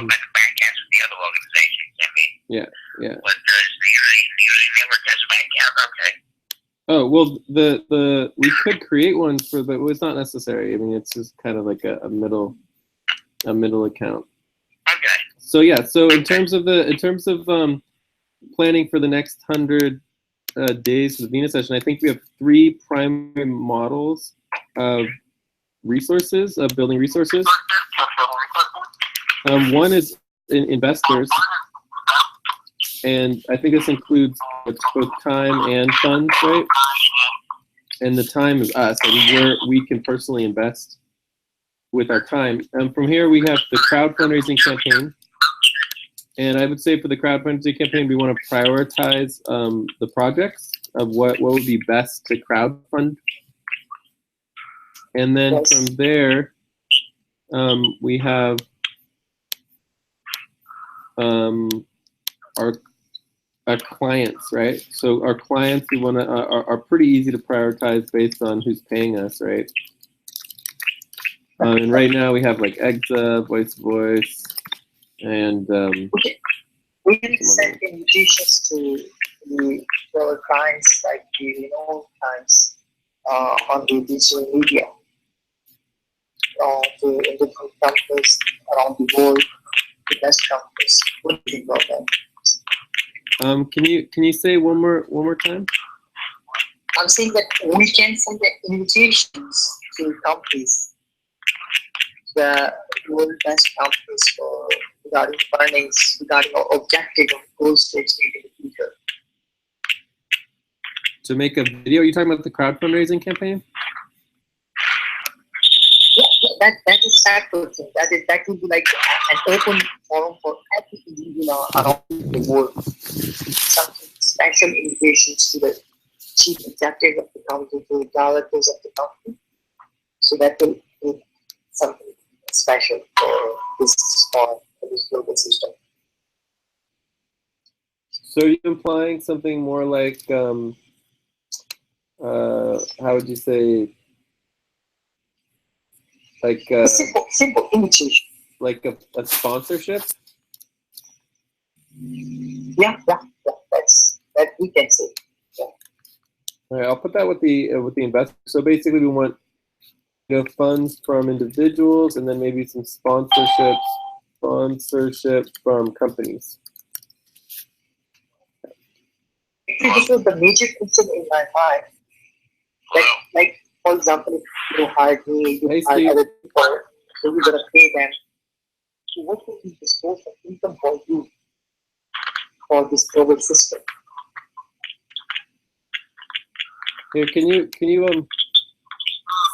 look like a back cast with the other organizations. I mean, yeah. But usually never test a back cast. Okay. Oh well, the we could create one for, but it's not necessary. I mean, it's just kind of like a middle account. Okay. So yeah, so in terms of planning for the next 100 days for the Venus session, I think we have 3 primary models of resources, of building resources. One is investors, and I think this includes both time and funds, right? And the time is us, and we can personally invest with our time. From here, we have the crowd fundraising campaign. And I would say for the crowd fundraising campaign, we want to prioritize the projects of what would be best to crowd fund. And then from there, we have our clients, right? So our clients, we want to are pretty easy to prioritize based on who's paying us, right? And right now we have like EXA, Voice, and we can send invitations to our clients, like the clients on the digital media, to in different companies around the world, the best companies. What do you think about that? Can you say one more time? I'm saying that we can send the invitations to companies, the world best companies for regarding findings, regarding our objective of goals to achieve in the future. To make a video? Are you talking about the crowd fundraising campaign? Yeah, that is separate thing. That will be like an open forum for every individual around the world. Something special invitations to the chief executive of the company, to the directors of the company. So that will be something special for this global system. So you're implying something more like, how would you say, like simple invitation, like a sponsorship? Yeah, that we can say. Yeah. All right, I'll put that with the investors. So basically, we want funds from individuals, and then maybe some sponsorship from companies. This was the major question in my mind. Like for example, if you hired me, you hired other people, so you're gonna pay them. So what would be the source of income for you for this global system? Here, can you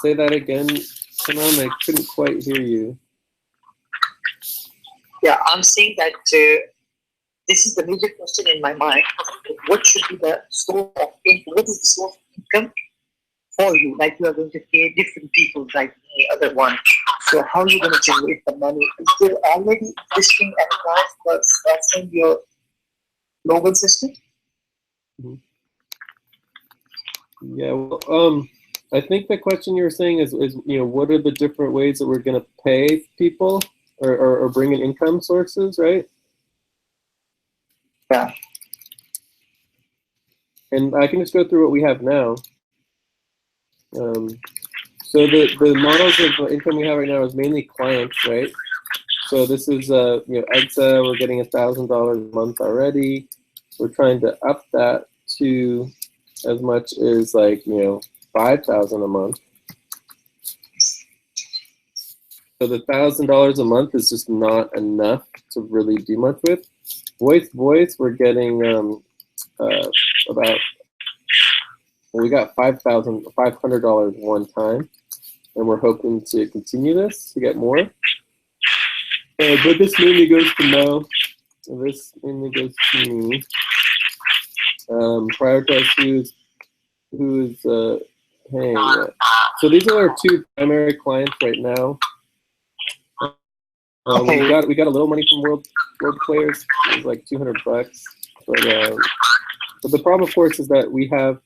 say that again, Kanam? I couldn't quite hear you. Yeah, I'm saying that this is the major question in my mind. What should be the source of income? What is the source of income for you? Like you are going to pay different people like the other one. So how are you going to generate the money? Is there already existing enterprise that's in your global system? Mm-hmm. Yeah, well, I think the question you're saying is what are the different ways that we're going to pay people or bring in income sources, right? Yeah. And I can just go through what we have now. So the models of income we have right now is mainly clients, right? So this is EXA, we're getting $1,000 a month already. We're trying to up that to as much as like $5,000 a month. So the $1,000 a month is just not enough to really do much with. Voice, we're getting we got $500 one time, and we're hoping to continue this to get more. But this mainly goes to Mo. This mainly goes to me. Prioritize who's paying it. So these are our 2 primary clients right now. Okay. We got a little money from World Players. It was like $200, but the problem, of course, is that we have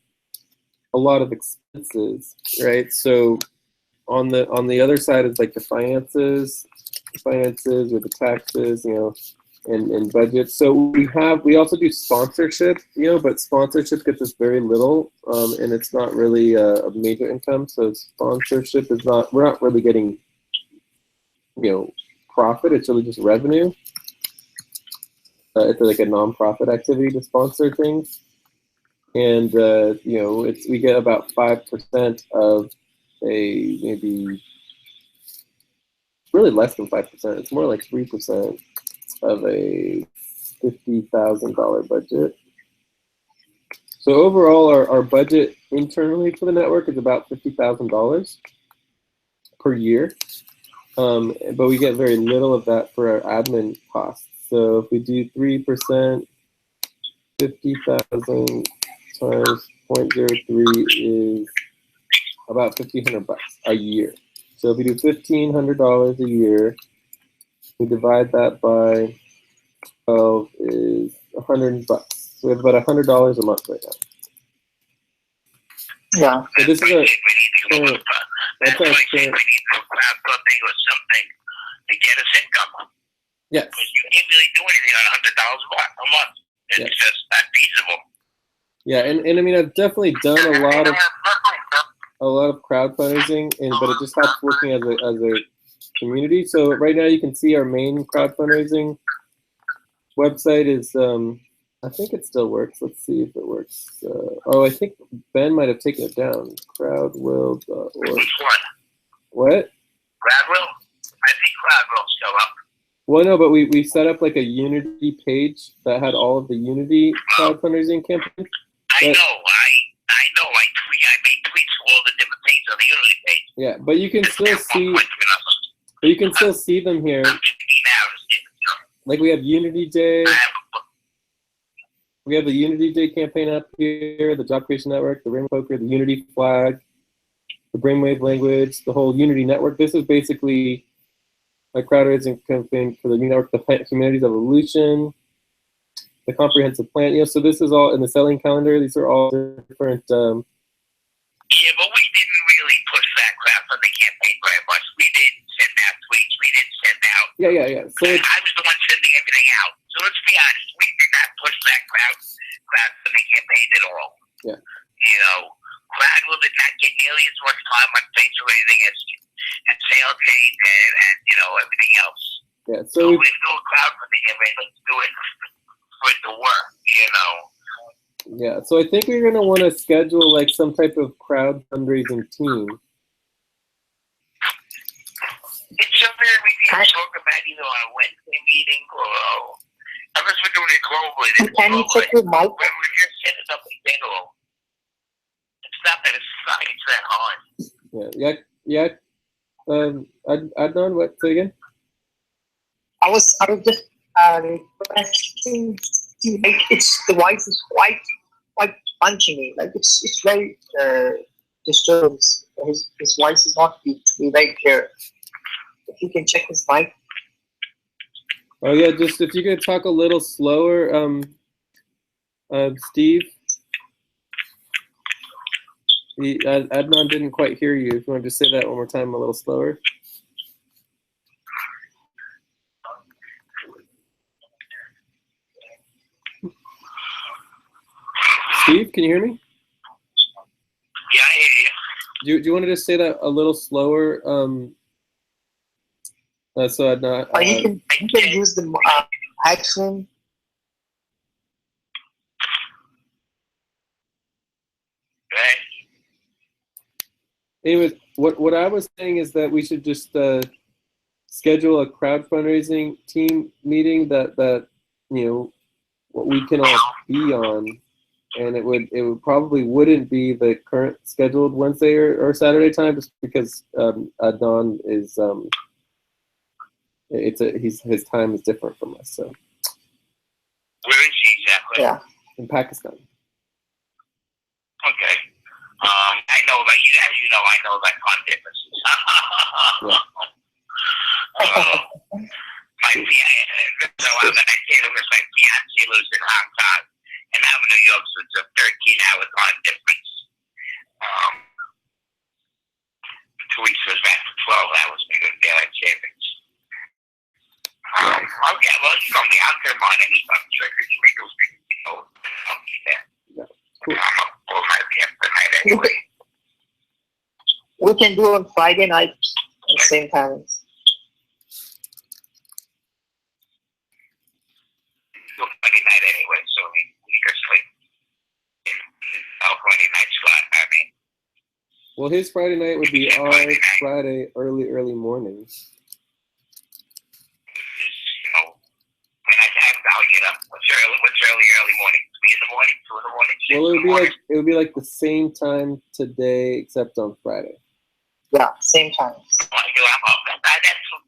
a lot of expenses, right? So on the other side is like the finances, finances or the taxes, and budgets. So we also do sponsorship, but sponsorship gets us very little, and it's not really a major income. So sponsorship we're not really getting, profit. It's really just revenue. It's like a nonprofit activity to sponsor things. And, we get about 5% of maybe really less than 5%. It's more like 3% of a $50,000 budget. So overall, our budget internally for the network is about $50,000 per year. But we get very little of that for our admin costs. So if we do 3%, 50,000 times 0.03 is about $1,500 a year. So if we do $1,500 a year, we divide that by 12 is $100. So we have about $100 a month right now. Yeah. So this is our current, that's our current. We need crowdfunding or something to get us income. Yes. Because you can't really do anything on $100 a month. It's just not feasible. Yeah, and I mean, I've definitely done a lot of crowdfunding, but it just helps working as a community. So right now you can see our main crowdfunding website is, I think it still works. Let's see if it works. I think Ben might have taken it down. Crowdwill.org. Which one? What? Crowdwill? I think Crowdwill's still up. Well, no, but we set up like a Unity page that had all of the Unity crowdfunding campaigns. I know. I made tweets for all the different things on the Unity page. Yeah, but you can still see them here. Like we have Unity Day. We have the Unity Day campaign up here, the Job Creation Network, the Rainbow Poker, the Unity flag, the Brainwave language, the whole Unity network. This is basically a crowdfunding campaign for the new network, the Humanities Evolution, the Comprehensive Plan. So this is all in the selling calendar. These are all different. Yeah, but we didn't really push that crowdfunding campaign very much. We didn't send out tweets. We didn't send out. Yeah. So I was the one sending everything out. So let's be honest. We did not push that crowdfunding campaign at all. Yeah. Crowdwill did not get nearly as much time on face or anything as Sale Chain and everything else. Yeah. So we do a crowdfunding campaign. Let's do it for it to work. Yeah, so I think we're going to want to schedule like some type of crowd fundraising team. It's something that we need to talk about either on a Wednesday meeting or unless we're doing it globally. Can you check your mic? We're just setting up in general. It's not that it's that hard. Yeah. Adnan, what? Say again? I was just requesting. Like the voice is quite punchy. Like it's very disturbing. His voice is not very clear. If you can check his mic. Oh yeah, just if you could talk a little slower, Steve. Adnan didn't quite hear you. If you want to just say that one more time, a little slower. Steve, can you hear me? Yeah, I hear you. Do you want to just say that a little slower? So I'd not. You can use the headphone. Right. Anyways, what I was saying is that we should just schedule a crowdfunding team meeting that what we can all be on. And it would probably wouldn't be the current scheduled Wednesday or Saturday time, just because Adnan is his time is different from us. So where is he exactly? Yeah, in Pakistan. Okay. I know, like I know that time differences. My fiance, so I say that my fiance lives in Hong Kong. And I'm in New York, so it's a 13-hour time difference. 2 weeks was back for 12 hours. We go to daylight savings. Okay, well, you know me. I'll turn on any triggers you make those things, I'll be there. Yeah. Cool. I'm up all night after night anyway. We can do on Friday night at the same time. So Friday night anyway, so we just like Friday night slot. I mean, Well, his Friday night would be our Friday early mornings. I'll get up. What's early morning? 3 in the morning, 2 in the morning, 6 Well, in the morning. it would be like the same time today, except on Friday. Yeah, same time. I'm up.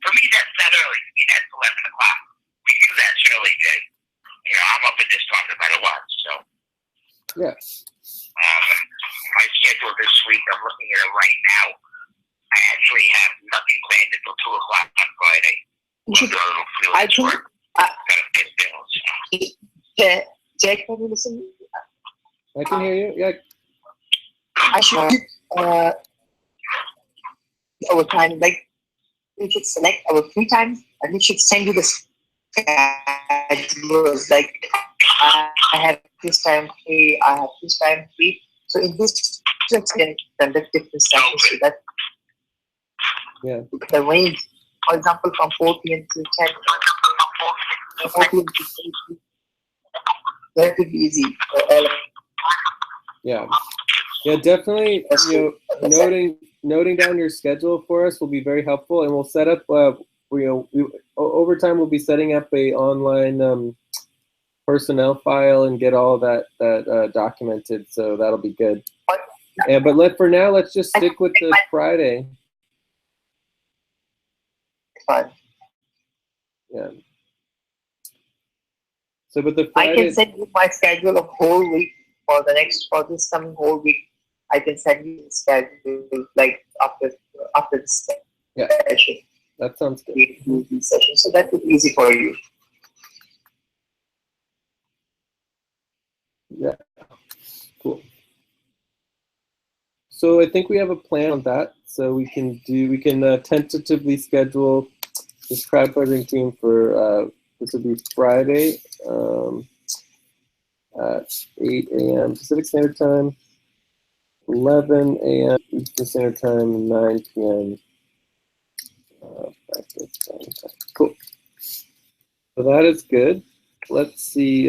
For me, that's not early. For me, that's 11 o'clock. We do that early, Jay. I'm up at this time no matter what. So. Yeah. My schedule this week, I'm looking at it right now. I actually have nothing planned until 2 o'clock on Friday. I think. Jack, can you listen? I can hear you. Yeah. I should our time, like we should select our free time, and we should send you the schedules. Like I have this time free, I have this time free. So in this, you can conduct different sessions so that the range, for example, from 4 p.m. to 10, 4 p.m. to 8 p.m. That would be easy. Yeah, definitely. Noting down your schedule for us will be very helpful, and we'll set up. Over time we'll be setting up a online personnel file and get all that documented. So that'll be good. Yeah, but for now, let's just stick with the Friday. Fine. Yeah. So, but the Friday, I can send you my schedule of whole week for this coming whole week. I can send you the schedule like after this session. That sounds good. Session, so that would be easy for you. Yeah. Cool. So I think we have a plan on that. So we can tentatively schedule this crowdfunding team for this will be Friday at 8 a.m. Pacific Standard Time, 11 a.m. Eastern Standard Time, 9 p.m. Cool. So that is good. Let's see.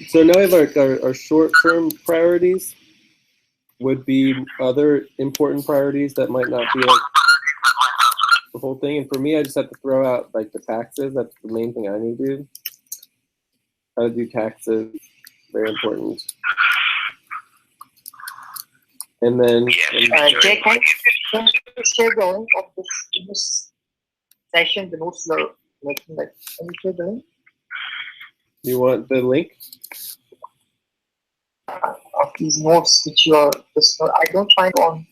So now we have our short-term priorities would be other important priorities that might not be like the whole thing. And for me, I just have to throw out like the taxes. That's the main thing I need to do. How to do taxes, very important. And then Jake, can you share the link of this session, the notes you're making? Like, can you share the link? You want the link? Of these notes which you are, I don't find on.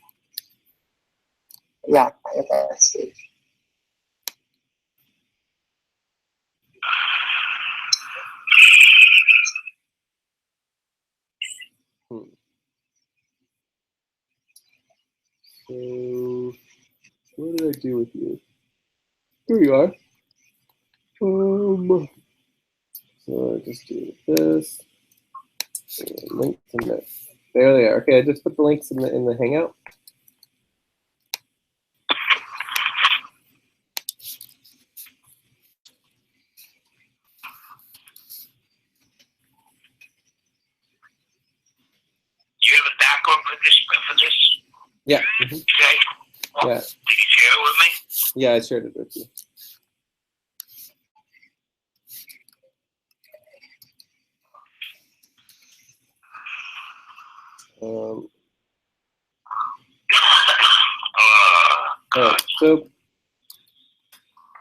Yeah, that's it. So, what did I do with you? Here you are. So I just do this. Links in this. There they are. Okay, I just put the links in the Hangout. Do you have a background for this? Yeah. Okay. Yeah. Did you share it with me? Yeah, I shared it with you.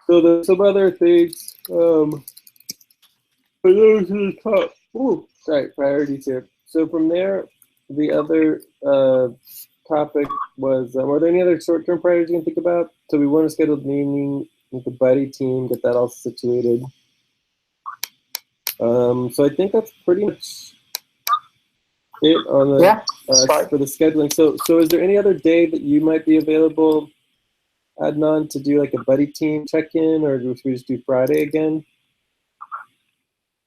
So there's some other things. For those who top, priorities here. So from there, the other topic was, are there any other short-term priorities you can think about? So we want to schedule a meeting with the buddy team, get that all situated. So I think that's pretty much it on the Yeah, sorry. for the scheduling. So is there any other day that you might be available, Adnan, to do like a buddy team check-in, or should we just do Friday again?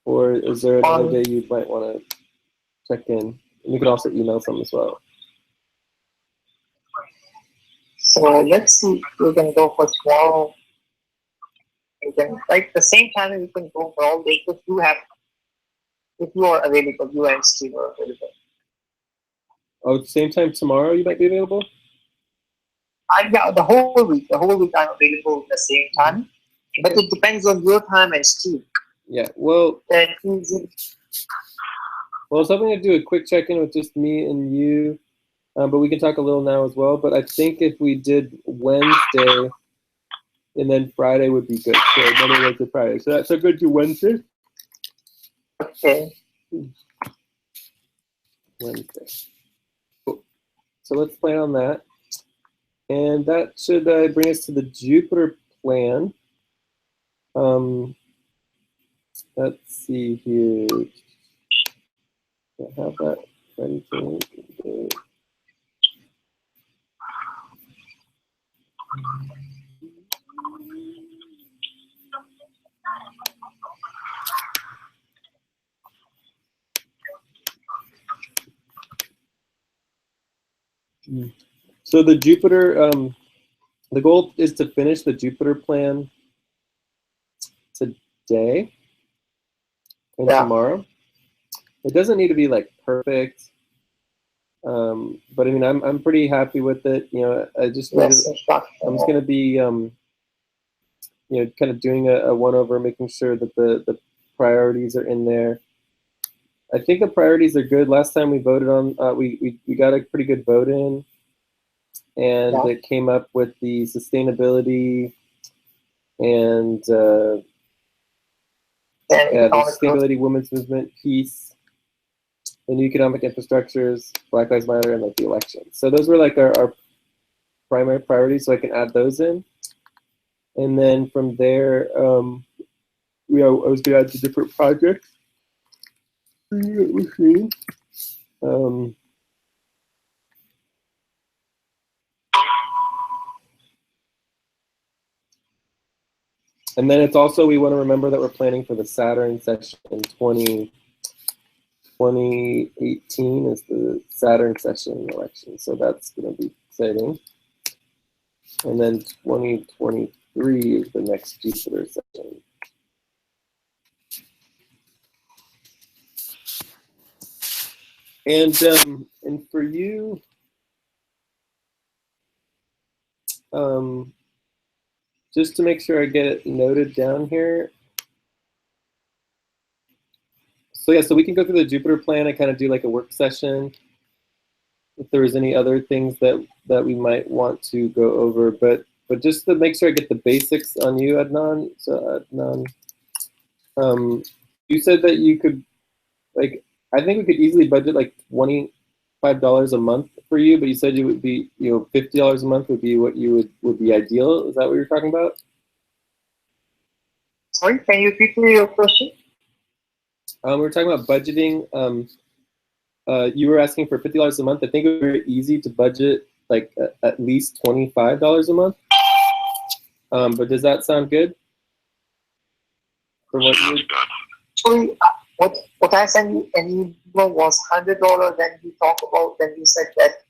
Or is there another day you might want to check in? You could also email some as well. So let's see. We can go for tomorrow. We can like the same time we can go for all day if you are available, you and Steve are available. Oh, at the same time tomorrow you might be available? Yeah, the whole week. The whole week I'm available at the same time. But it depends on your time and Steve. Yeah, well, Then I was hoping to do a quick check-in with just me and you, but we can talk a little now as well. But I think if we did Wednesday and then Friday would be good. So Monday, Wednesday, Friday. So that's a good to Wednesday? okay. Wednesday. Cool. So let's plan on that. And that should bring us to the Jupiter plan. Let's see here. I have that ready for me. So the Jupiter, the goal is to finish the Jupiter plan today and tomorrow. It doesn't need to be like perfect, but I mean, I'm pretty happy with it. You know, I just I'm just gonna be you know, kind of doing a one over, making sure that the priorities are in there. I think the priorities are good. Last time we voted on, we got a pretty good vote in, and it came up with the sustainability and the sustainability, women's movement, peace, the new economic infrastructures, Black Lives Matter, and like the election. So those were like our primary priorities. So I can add those in, and then from there, I was gonna add the different projects. And then it's also, we want to remember that we're planning for the Saturn session in 2018 is the Saturn session election. So that's going to be exciting. And then 2023 is the next Jupiter session. And for you, just to make sure I get it noted down here. So yeah, so we can go through the Jupiter plan and kind of do like a work session if there was any other things that we might want to go over. But just to make sure I get the basics on you, Adnan. So Adnan, you said that you could, like, I think we could easily budget like $25 a month for you, but you said you would be, you know, $50 a month would be what you would be ideal. Is that what you're talking about? Sorry, can you repeat your question? We're talking about budgeting. You were asking for $50 a month. I think it would be very easy to budget like at least $25 a month. But does that sound good? For what you would? Sorry, what I sent you an email was $100. Then we talked about. Then we said that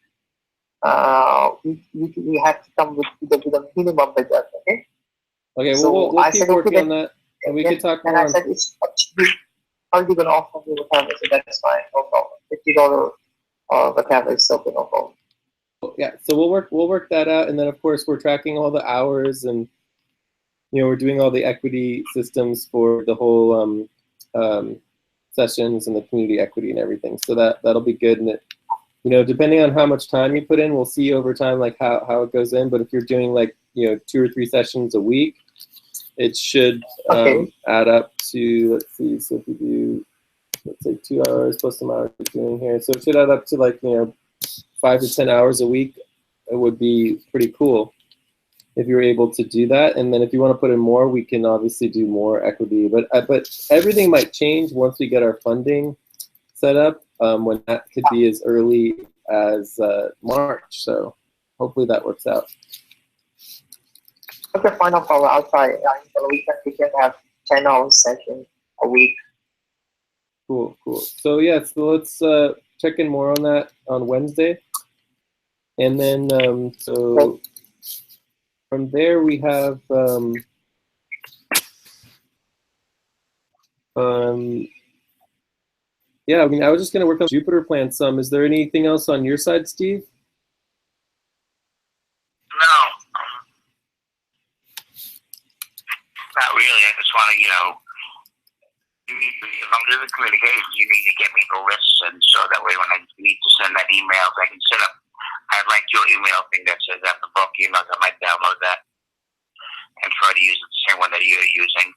we have to come with a minimum budget. Okay. Okay. So We'll keep working on that, and we can talk more. And I said it's how you gonna offer me whatever, so that's fine, no problem. $50 or whatever is okay, no problem. Yeah, so we'll work that out, and then of course we're tracking all the hours, and you know, we're doing all the equity systems for the whole sessions and the community equity and everything. So that'll be good, and it, you know, depending on how much time you put in, we'll see over time like how it goes in. But if you're doing like, you know, 2 or 3 sessions a week, it should add up to, let's see, so if you do, let's say 2 hours plus some hours you're doing here, so it should add up to like, you know, 5 to 10 hours a week. It would be pretty cool if you're able to do that. And then if you want to put in more, we can obviously do more equity. But everything might change once we get our funding set up. when that could be as early as March. So hopefully that works out. Okay, fine, no problem. I'll try. On the weekend, we can have 10-hour session a week. Cool. So yeah, so let's check in more on that on Wednesday. And then, so from there we have, yeah, I mean, I was just going to work on Jupiter plan some. Is there anything else on your side, Steve? No, not really. I just want to, if I'm doing the communications, you need to get me the lists, and so that way when I need to send that emails, I can set up. I like your email thing that says that the bulk emails. I might download that and try to use the same one that you're using.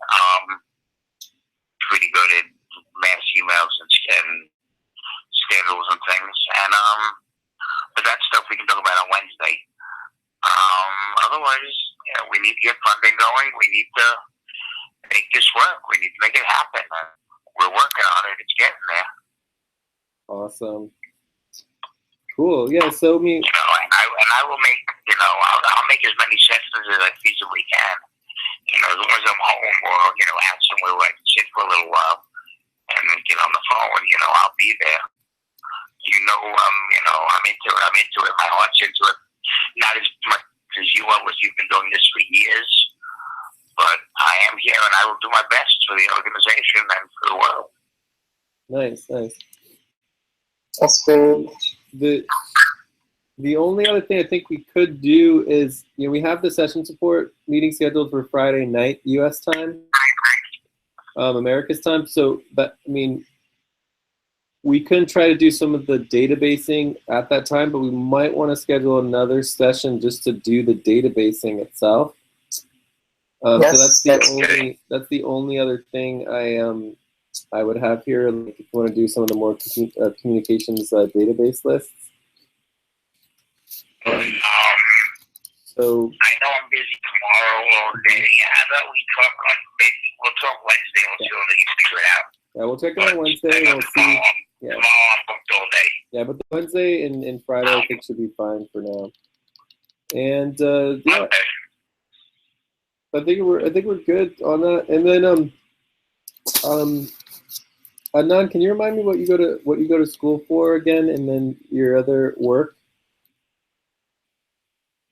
Pretty good at mass emails and schedules and things. And but that stuff we can talk about on Wednesday. Otherwise, we need to get funding going. We need to make this work. We need to make it happen. We're working on it. It's getting there. Awesome. Cool. Yeah. So me. And I will make. I'll make as many sessions as I feasibly can. As long as I'm home or out somewhere where I can sit for a little while and get on the phone. I'll be there. I'm into it. I'm into it. My heart's into it. Not as much as you are, as you've been doing this for years. But I am here, and I will do my best for the organization and for the world. Nice. That's good. The only other thing I think we could do is, we have the session support meeting scheduled for Friday night U.S. time, America's time. So, but I mean, we couldn't try to do some of the databasing at that time, but we might want to schedule another session just to do the databasing itself. Yes, so that's the only other thing I would have here. Like if you want to do some of the more communications database lists. So I know I'm busy tomorrow all day. How about we talk on maybe we'll talk Wednesday. We'll see whether you figure it out. Yeah, we'll check it on Wednesday and we'll see. Tomorrow I'm booked all day. Yeah, but the Wednesday and Friday I think should be fine for now. And yeah, Okay. I think we're good on that. And then Adnan, can you remind me what you go to school for again, and then your other work?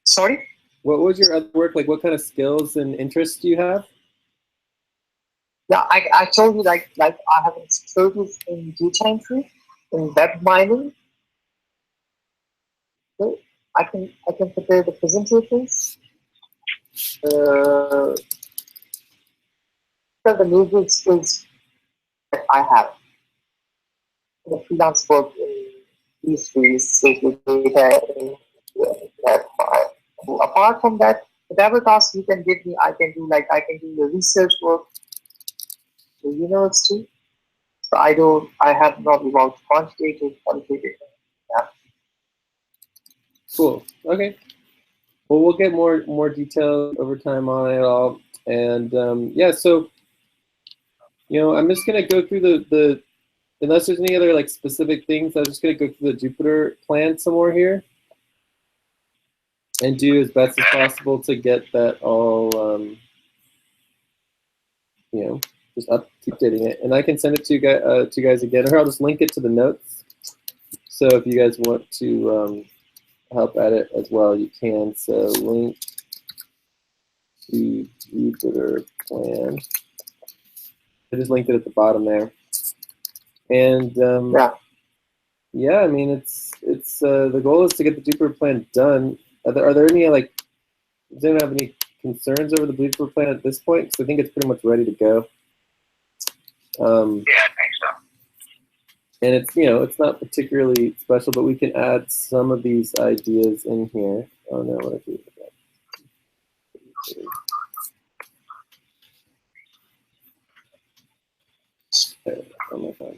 Sorry? What was your other work like? What kind of skills and interests do you have? Yeah, I told you like I have expertise in data entry, in web mining. So I can prepare the presentations. The major skills that I have. The freelance work in these fields, social data, apart from that, whatever task you can give me, I can do. Like I can do the research work, the university. So I have not about quantitative, qualitative. Yeah. Cool. Okay. Well, we'll get more detail over time on it all. And yeah, so I'm just gonna go through the unless there's any other like specific things, I'm just gonna go through the Jupiter plan some more here. And do as best as possible to get that all, just keep updating it. And I can send it to you guys again, or I'll just link it to the notes. So if you guys want to help edit as well, you can. So link to Jupiter plan. I just linked it at the bottom there. And yeah, I mean, it's the goal is to get the Jupiter plan done. Are there any does anyone have any concerns over the Jupiter plan at this point? Because I think it's pretty much ready to go. Yeah, I think so. And it's it's not particularly special, but we can add some of these ideas in here. Oh no, what I do with that? Okay, oh my God.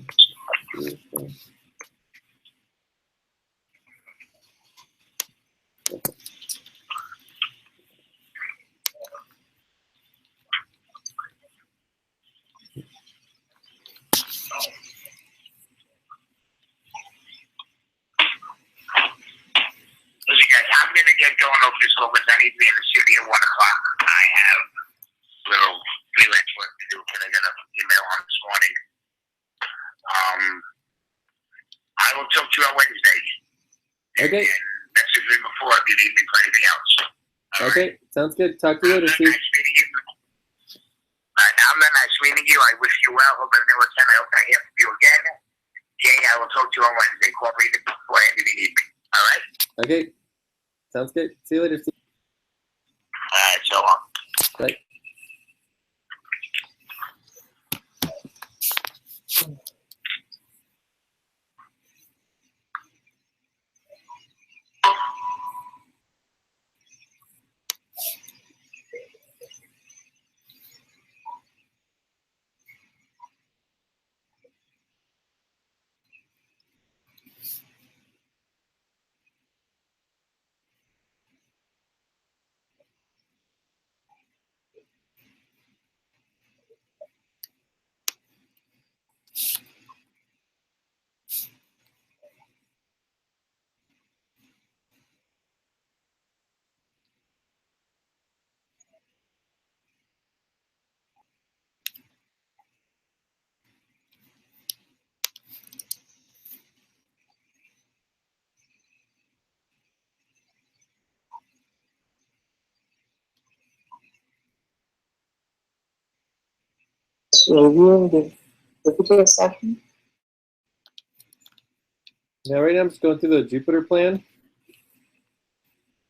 don't know if you spoke with anything in the city at 1 o'clock. I have little freelance work to do because I got an email on this morning. I will talk to you on Wednesday. Okay. And message me before if you need me for anything else. Okay, sounds good. Talk to you later, Steve. Nice meeting you. I'm nice meeting you. I wish you well. Hope everything works out. I hope I hear from you again. Jay, I will talk to you on Wednesday. Call me before if you need me. All right? Okay, sounds good. See you later, Steve. All right, so long. Bye. So reviewing the Jupiter section. Now, right now I'm just going through the Jupiter plan.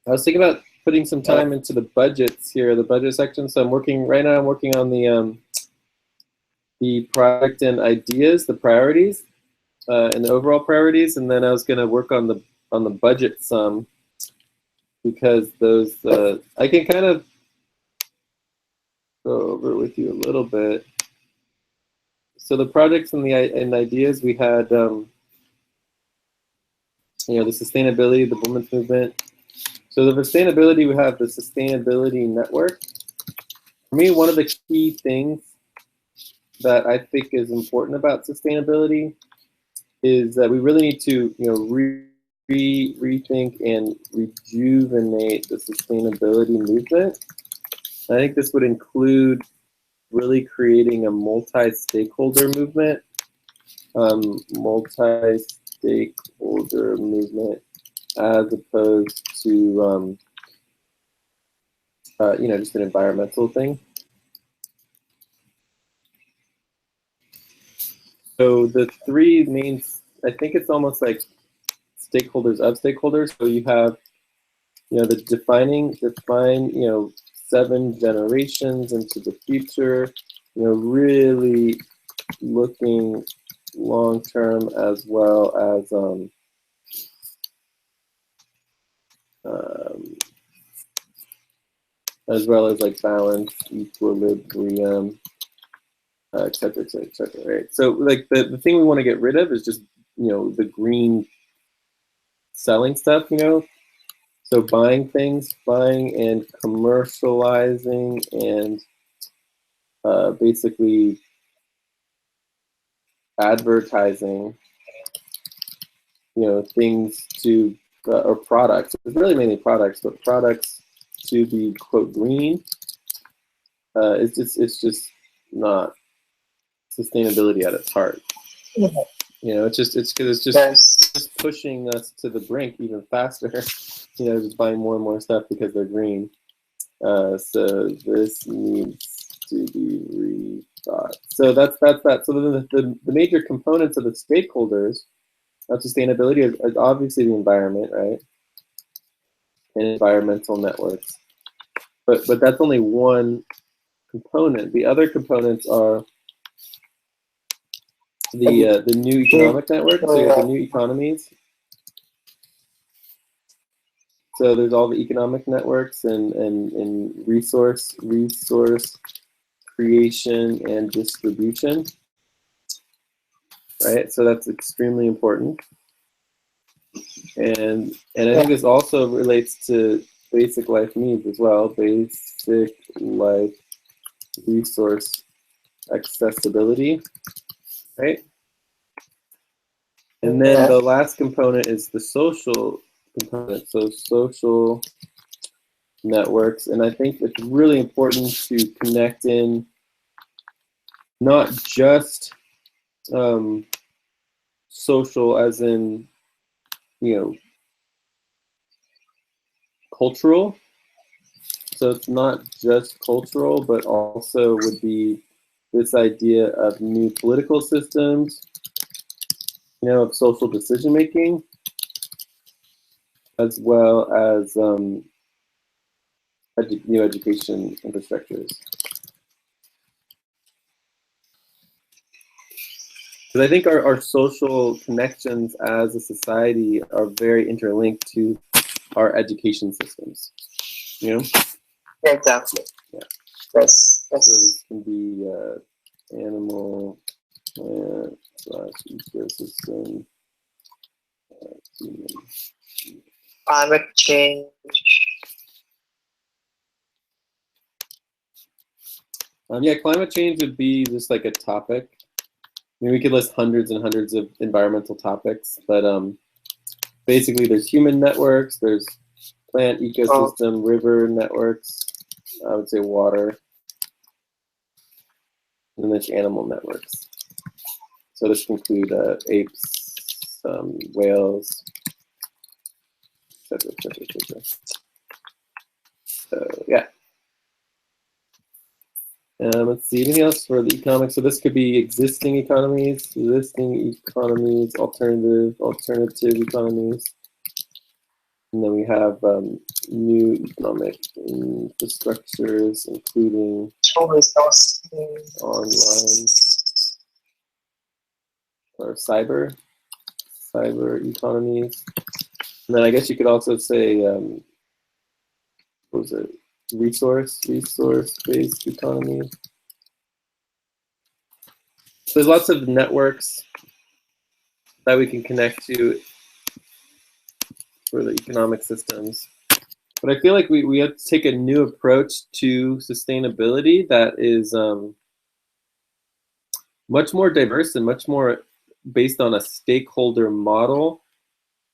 I was thinking about putting some time into the budgets here, the budget section. So I'm working on the project and ideas, the priorities, and the overall priorities, and then I was going to work on the budget sum, because those I can kind of go over with you a little bit. So the projects and ideas, we had the sustainability, the women's movement. So the sustainability, we have the sustainability network. For me, one of the key things that I think is important about sustainability is that we really need to rethink and rejuvenate the sustainability movement. I think this would include really creating a multi-stakeholder movement, as opposed to just an environmental thing. So the three main, I think it's almost like stakeholders of stakeholders. So you have, the define, 7 generations into the future, really looking long term, as well as like balance, equilibrium, et cetera, right? So like the thing we want to get rid of is just, the green selling stuff, So buying and commercializing and basically advertising, things to, or products. It's really mainly products, but products to be, quote, green. It's just not sustainability at its heart. It's just pushing us to the brink even faster. Just buying more and more stuff because they're green. So this needs to be rethought. So that's that. So the major components of the stakeholders of sustainability is obviously the environment, right? And environmental networks. But that's only one component. The other components are the new economic network. So you have the new economies. So there's all the economic networks and resource creation and distribution, right? So that's extremely important. And I think this also relates to basic life needs as well, basic life resource accessibility, right? And then the last component is the social component. So social networks, and I think it's really important to connect in not just social, as in, you know, cultural. So it's not just cultural, but also would be this idea of new political systems, you know, of social decision making, as well as new education infrastructures. Because I think our social connections as a society are very interlinked to our education systems. You know? Exactly. Yeah. That's So this can be animal, plant, / ecosystem, human. climate change. Yeah, climate change would be just like a topic. I mean, we could list hundreds and hundreds of environmental topics, but basically there's human networks, there's plant ecosystem, river networks, I would say water, and then there's animal networks. So this can include apes, whales, etc., etc., etc. So yeah. Let's see, anything else for the economics? So this could be existing economies, alternative economies. And then we have new economic infrastructures, including online or cyber economies. And then I guess you could also say, what was it? Resource-based economy. So there's lots of networks that we can connect to for the economic systems. But I feel like we have to take a new approach to sustainability that is much more diverse and much more based on a stakeholder model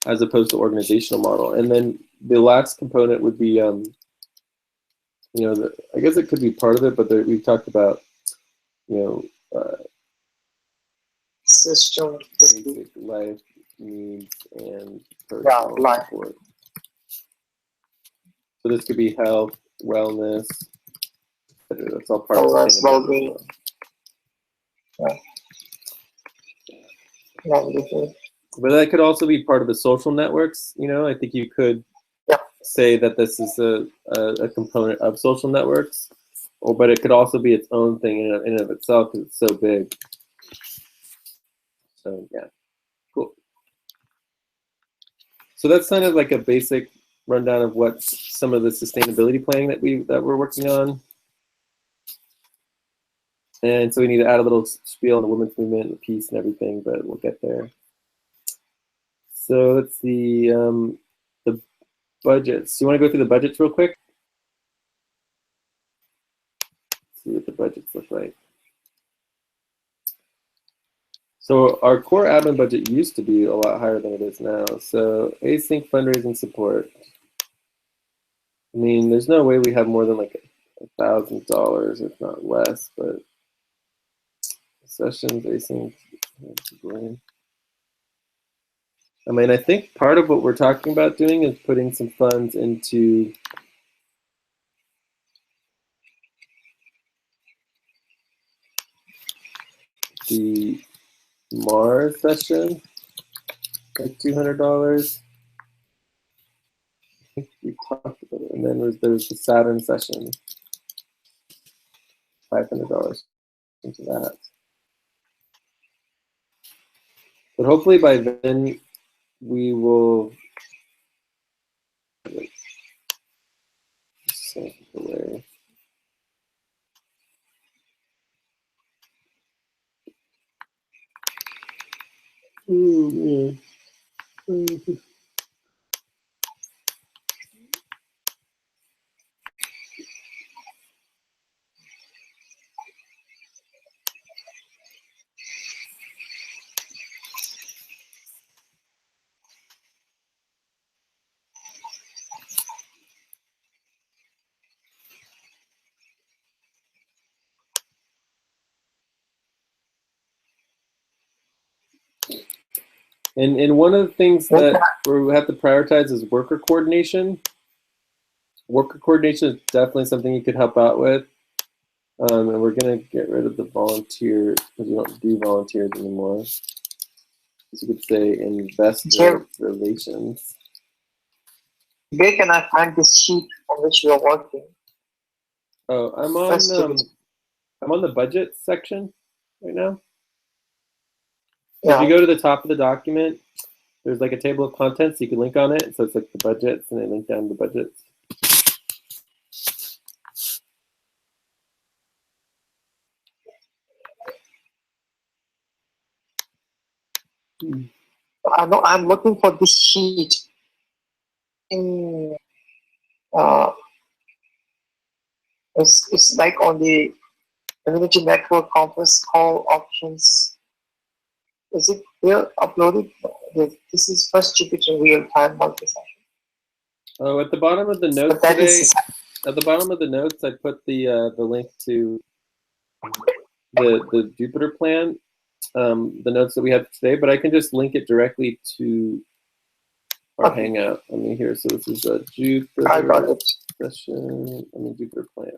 as opposed to organizational model. And then the last component would be, you know, I guess it could be part of it, but we've talked about, you know, system, basic life needs and personal support. So this could be health, wellness, etc. That's all part of sustainability. But that could also be part of the social networks. You know, I think you could say that this is a component of social networks, but it could also be its own thing in and of itself because it's so big. So yeah, cool. So that's kind of like a basic rundown of what some of the sustainability planning that we're working on. And so we need to add a little spiel on the women's movement and the peace and everything, but we'll get there. So let's see, the budgets. You want to go through the budgets real quick? See what the budgets look like. So our core admin budget used to be a lot higher than it is now. So async fundraising support. I mean, there's no way we have more than like $1,000, if not less, but sessions, async. I mean, I think part of what we're talking about doing is putting some funds into the Mars session, like $200. I think we talked about it. And then there's the Saturn session, $500 into that. But hopefully by then we will sink away. Ooh, yeah. And one of the things that we have to prioritize is worker coordination. Worker coordination is definitely something you could help out with. And we're going to get rid of the volunteer because we don't do volunteers anymore. As you could say, investor relations. Where can I find this sheet on which you are working? Oh, I'm on the budget section right now. So if you go to the top of the document, there's like a table of contents. You can link on it. So it's like the budgets, and they link down the budgets. I know I'm looking for this sheet in it's like on the community network conference call options. Is it there uploaded? This is first Jupyter real time multi-session. Oh, at the bottom of the notes today, at the bottom of the notes, I put the link to the Jupyter plan, the notes that we have today, but I can just link it directly to our Hangout. I mean, here, so this is a Jupyter session. I mean, Jupyter plan.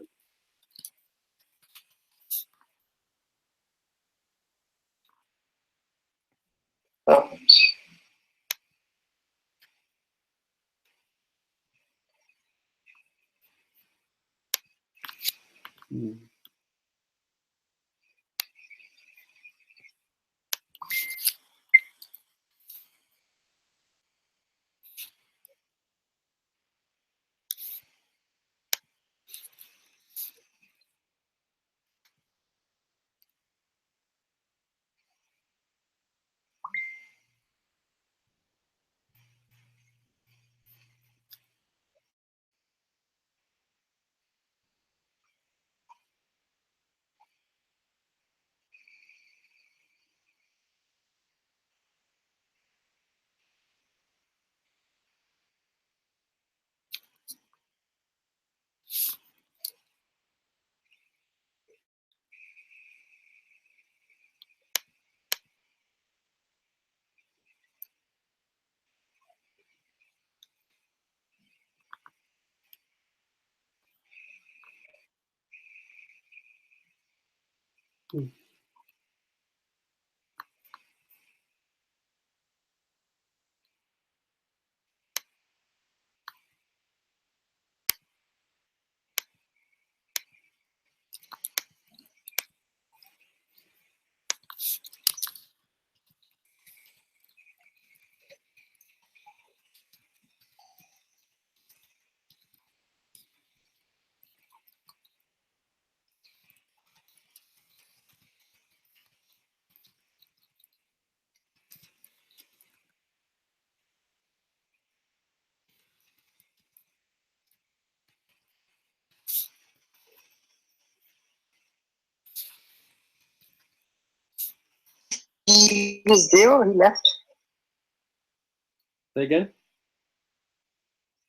He was there or he left? Say again?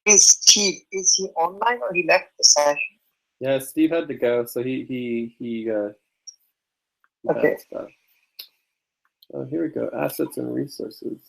Is he online or he left the session? Yeah, Steve had to go, so he Okay. stuff. Oh, here we go. Assets and resources.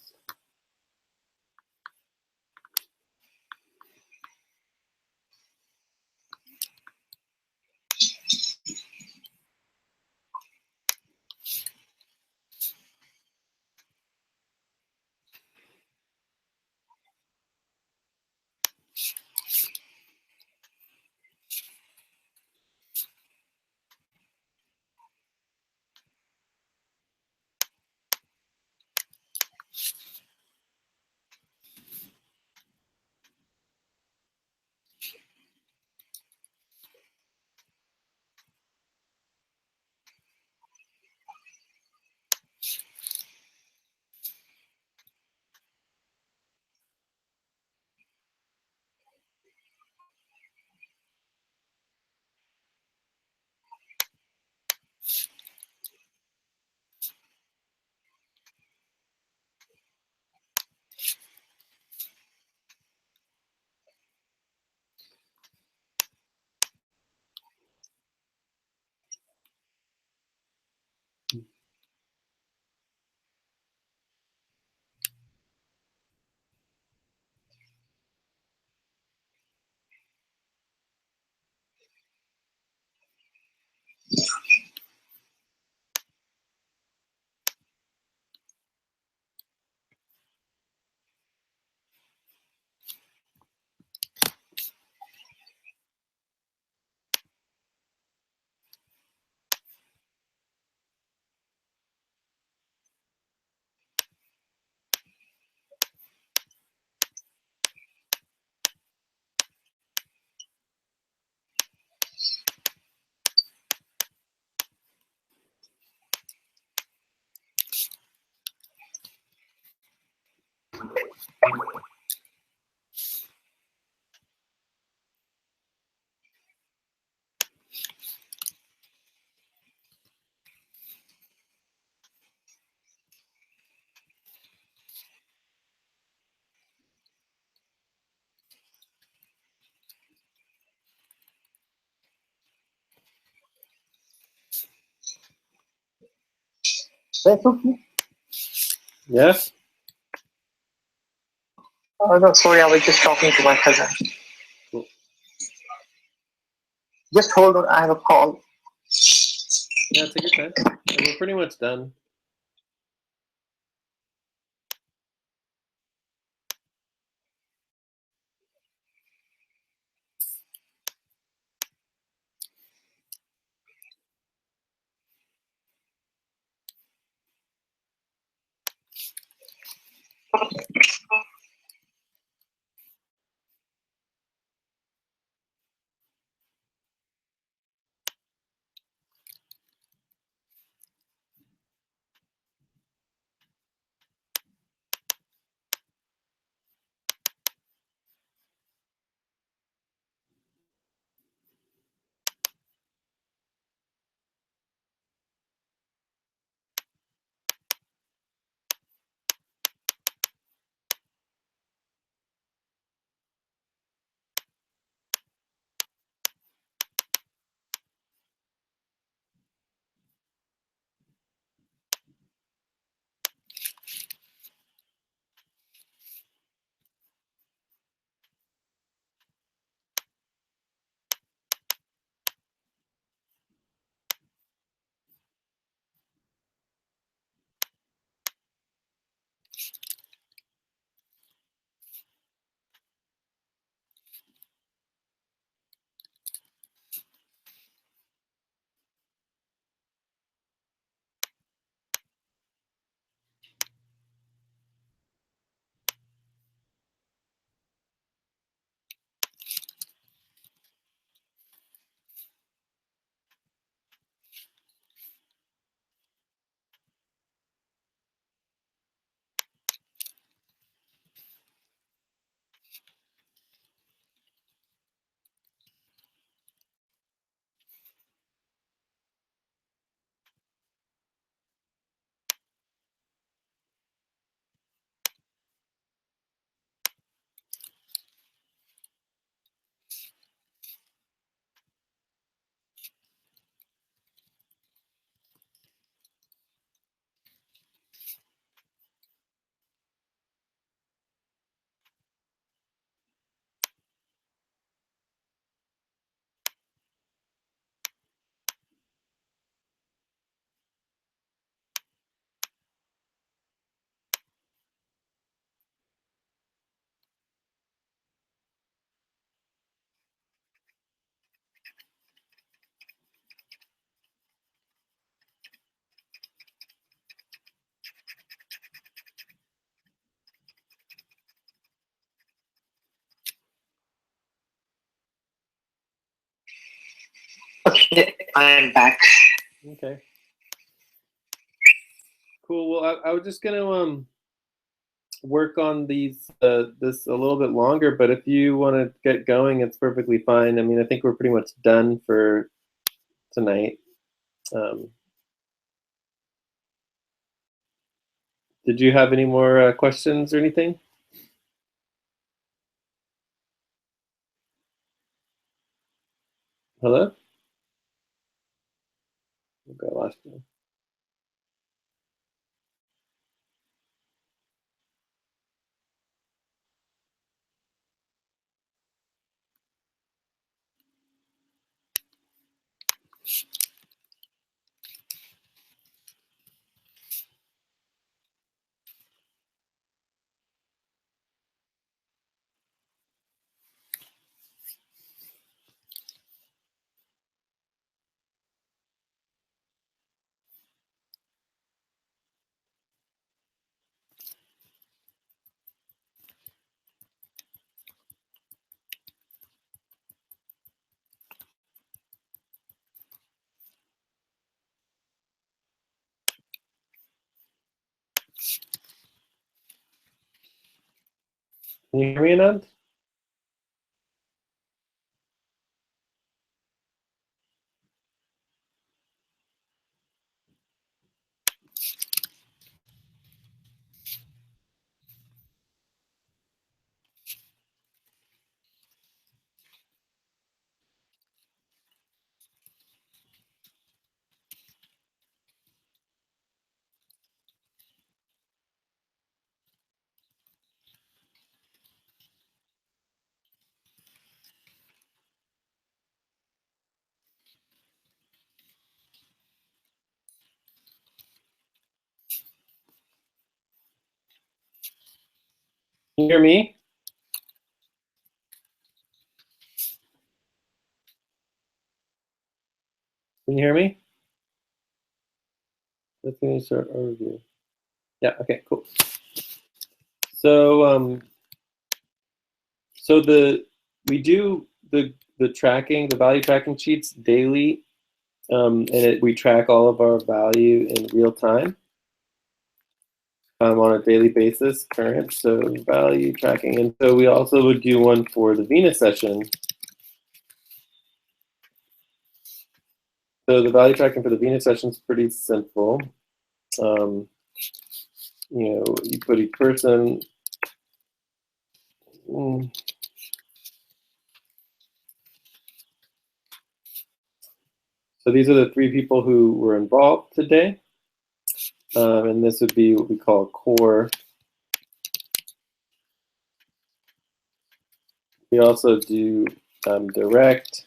That's okay. Yes? Oh, no, sorry, I was just talking to my cousin. Cool. Just hold on, I have a call. Yeah, take your time. And we're pretty much done. Okay, I am back. Okay. Cool. Well, I was just gonna work on these this a little bit longer, but if you want to get going, it's perfectly fine. I mean, I think we're pretty much done for tonight. Did you have any more questions or anything? Hello? Okay, I lost you. Can you hear me, Anand? Can you hear me? Can you hear me? Let's finish our overview. Yeah, okay, cool. So we do the tracking, the value tracking sheets daily, and we track all of our value in real time on a daily basis, current, so value tracking. And so we also would do one for the Venus session. So the value tracking for the Venus session is pretty simple. You know, you put each person. So these are the 3 people who were involved today. And this would be what we call a core. We also do direct.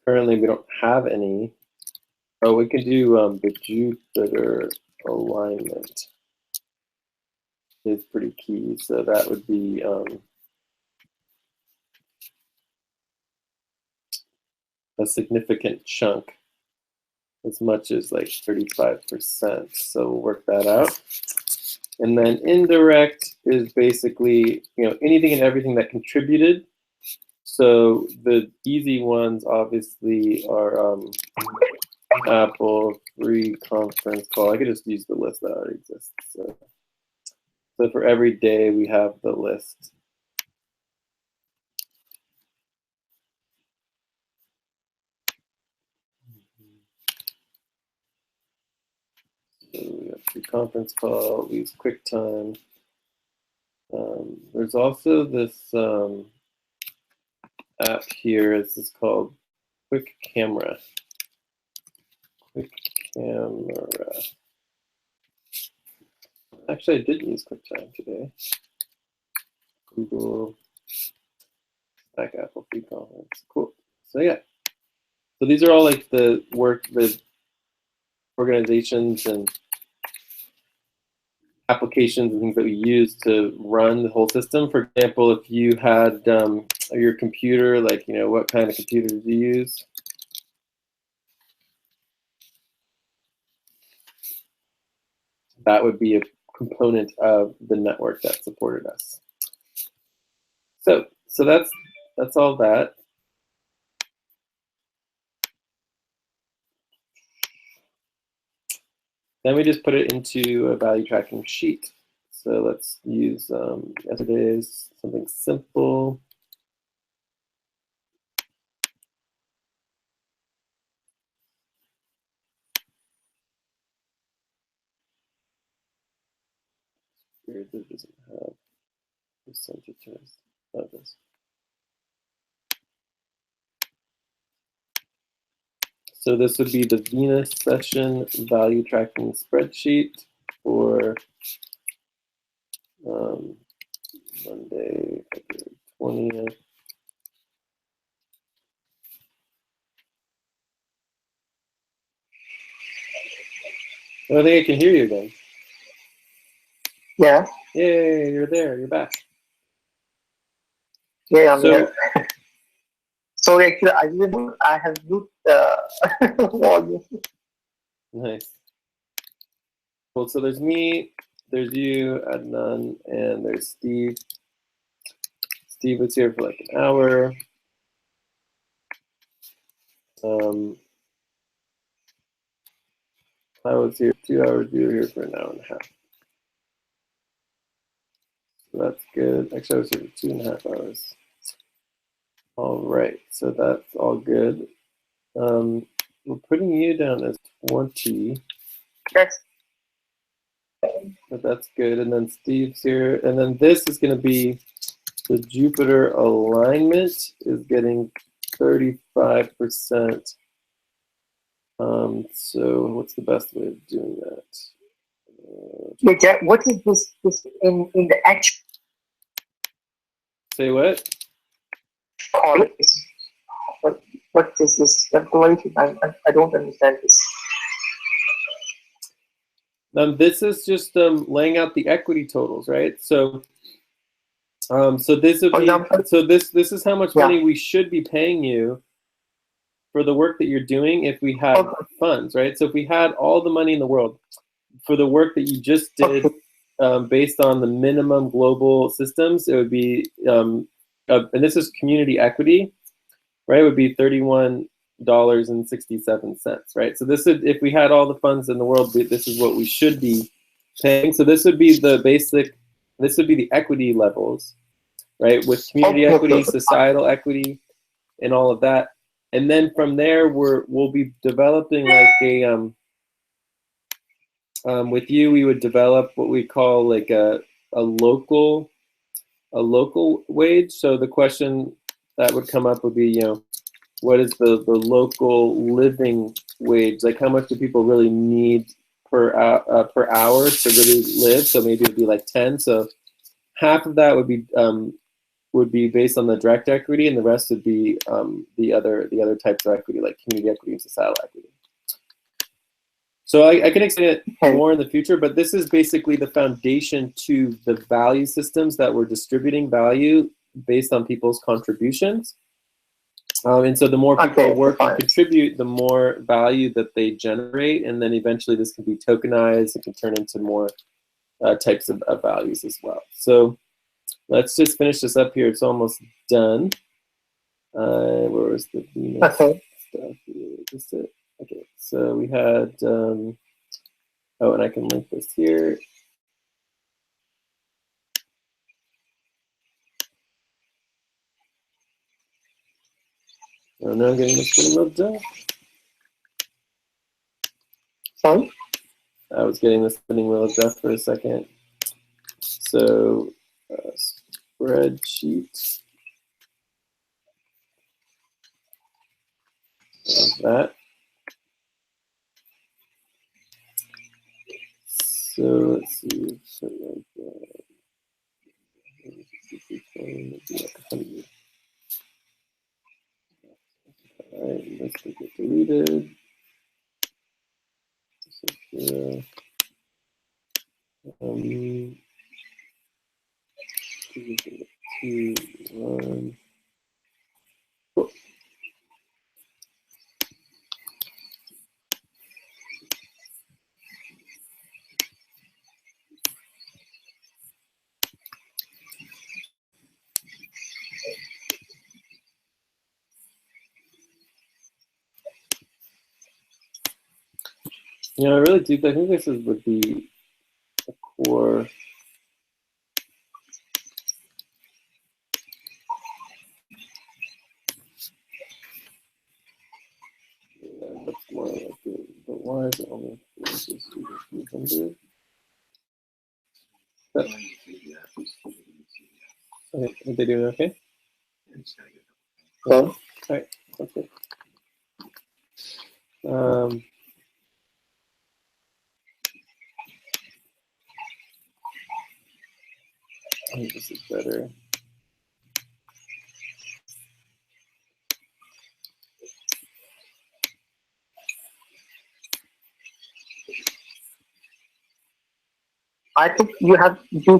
Currently, we don't have any. Oh, we can do the Jupiter alignment. Is pretty key. So that would be a significant chunk, as much as like 35%. So we'll work that out. And then indirect is basically, you know, anything and everything that contributed. So the easy ones obviously are Apple free conference call. I could just use the list that already exists. So for every day we have the list. So we have free conference call, we use QuickTime. There's also this app here. This is called Quick Camera. Quick Camera. Actually, I didn't use QuickTime today. Google, Stack, Apple free conference. Cool. So yeah. So these are all like the organizations and applications and things that we use to run the whole system. For example, if you had your computer, like, you know, what kind of computer do you use? That would be a component of the network that supported us. So that's all that. Then we just put it into a value tracking sheet. So let's use yesterday's, something simple. Weird, it doesn't have percentages of this. So this would be the Venus session value tracking spreadsheet for Monday, February 20th. Oh, I think I can hear you again. Yeah. Yay, you're there. You're back. Yeah, I'm here. Sorry, actually, I have mute volume. Nice. Cool. So there's me, there's you, Adnan, and there's Steve. Steve was here for like an hour. I was here 2 hours. You were here for an hour and a half. So that's good. Actually, I was here for 2.5 hours. All right, so that's all good. We're putting you down as 20. That's But that's good. And then Steve's here. And then this is going to be the Jupiter alignment is getting 35%. So what's the best way of doing that? yeah, Jack, what is this in the actual Say what? call? What is this calculation? I don't understand this. This is just laying out the equity totals, right? So so this would For be example, so this is how much yeah. money we should be paying you for the work that you're doing if we had Okay. funds, right? So if we had all the money in the world for the work that you just did, Okay. based on the minimum global systems, it would be, and this is community equity, right? It would be $31.67, right? So this would, if we had all the funds in the world, this is what we should be paying. So this would be the basic, this would be the equity levels, right? With community equity, societal equity, and all of that. And then from there, we'll be developing like a, with you, we would develop what we call like a local wage. So the question that would come up would be, you know, what is the local living wage? Like how much do people really need per hour to really live? So maybe it would be like 10. So half of that would be based on the direct equity, and the rest would be the other types of equity, like community equity and societal equity. So I can explain it more in the future, but this is basically the foundation to the value systems that we're distributing value based on people's contributions. And so the more people work and contribute, the more value that they generate, and then eventually this can be tokenized. It can turn into more types of values as well. So let's just finish this up here. It's almost done. Where was the Venus stuff here? Just it. Okay, so we had, oh, and I can link this here. Oh, now I'm getting this spinning wheel of death. Sorry? I was getting the spinning wheel of death for a second. So, spreadsheet. That. So let's see. So like, all right, this will get deleted. Cool. You know, I really do. I think this would be a core. Yeah, that's more like it. But why is it only 300? Okay, are they doing okay? Yeah. All right, okay. I think this is better. I think you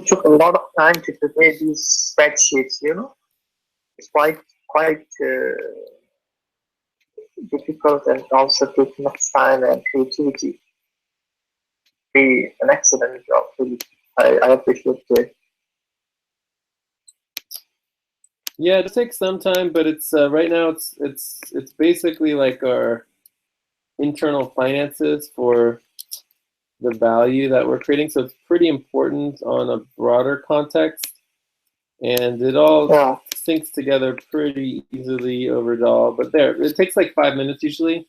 took a lot of time to prepare these spreadsheets, you know? It's quite difficult and also takes much time and creativity. Be an excellent job. Really. I appreciate it. Yeah, it takes some time, but it's right now it's basically like our internal finances for the value that we're creating. So it's pretty important on a broader context. and it all Yeah. syncs together pretty easily over doll. But there, it takes like 5 minutes usually